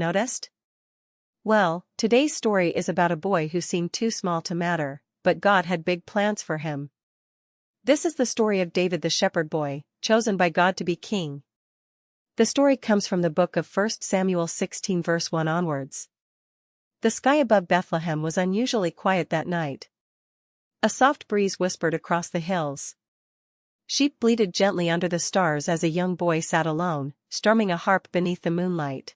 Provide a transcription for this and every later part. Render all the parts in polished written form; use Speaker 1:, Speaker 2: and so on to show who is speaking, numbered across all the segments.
Speaker 1: Noticed? Well, today's story is about a boy who seemed too small to matter, but God had big plans for him. This is the story of David the shepherd boy, chosen by God to be king. The story comes from the book of 1 Samuel 16 verse 1 onwards. The sky above Bethlehem was unusually quiet that night. A soft breeze whispered across the hills. Sheep bleated gently under the stars as a young boy sat alone, strumming a harp beneath the moonlight.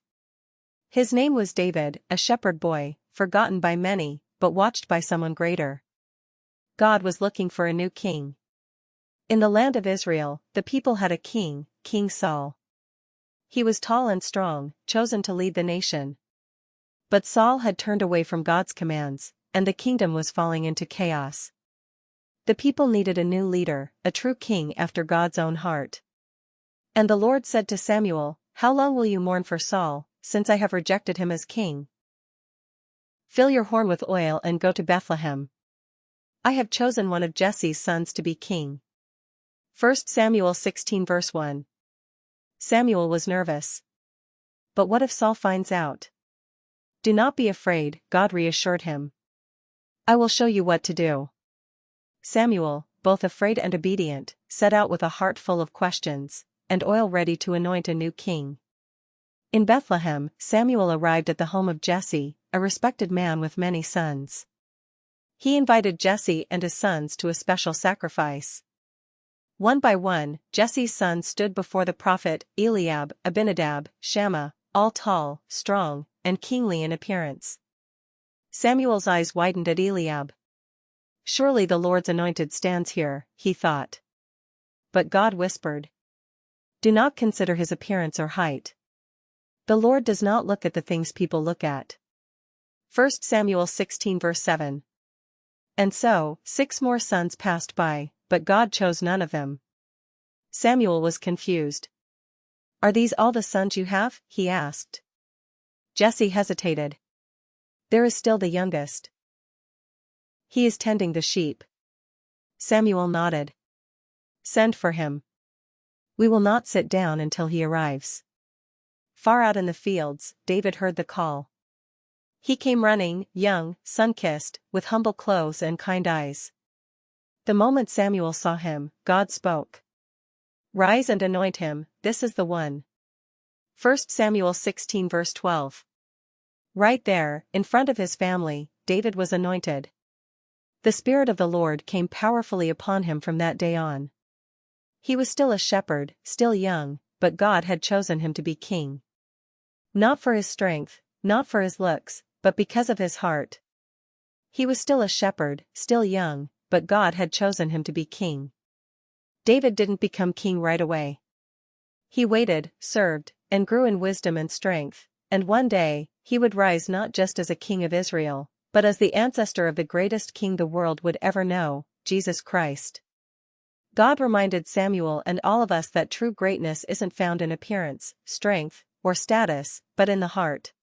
Speaker 1: His name was David, a shepherd boy, forgotten by many, but watched by someone greater. God was looking for a new king. In the land of Israel, the people had a king, King Saul. He was tall and strong, chosen to lead the nation. But Saul had turned away from God's commands, and the kingdom was falling into chaos. The people needed a new leader, a true king after God's own heart. And the Lord said to Samuel, "How long will you mourn for Saul, since I have rejected him as king? Fill your horn with oil and go to Bethlehem. I have chosen one of Jesse's sons to be king." 1 Samuel 16 verse 1. Samuel was nervous. But what if Saul finds out? "Do not be afraid," God reassured him. "I will show you what to do." Samuel, both afraid and obedient, set out with a heart full of questions, and oil ready to anoint a new king. In Bethlehem, Samuel arrived at the home of Jesse, a respected man with many sons. He invited Jesse and his sons to a special sacrifice. One by one, Jesse's sons stood before the prophet, Eliab, Abinadab, Shammah, all tall, strong, and kingly in appearance. Samuel's eyes widened at Eliab. "Surely the Lord's anointed stands here," he thought. But God whispered, "Do not consider his appearance or height. The Lord does not look at the things people look at." 1 Samuel 16 verse 7. And so, 6 more sons passed by, but God chose none of them. Samuel was confused. "Are these all the sons you have?" he asked. Jesse hesitated. "There is still the youngest. He is tending the sheep." Samuel nodded. "Send for him. We will not sit down until he arrives." Far out in the fields, David heard the call. He came running, young, sun-kissed, with humble clothes and kind eyes. The moment Samuel saw him, God spoke. "Rise and anoint him, this is the one." 1 Samuel 16 verse 12. Right there, in front of his family, David was anointed. The Spirit of the Lord came powerfully upon him from that day on. He was still a shepherd, still young, but God had chosen him to be king. Not for his strength, not for his looks, but because of his heart. He was still a shepherd, still young, but God had chosen him to be king. David didn't become king right away. He waited, served, and grew in wisdom and strength, and one day, he would rise not just as a king of Israel, but as the ancestor of the greatest king the world would ever know, Jesus Christ. God reminded Samuel and all of us that true greatness isn't found in appearance, strength, or status, but in the heart.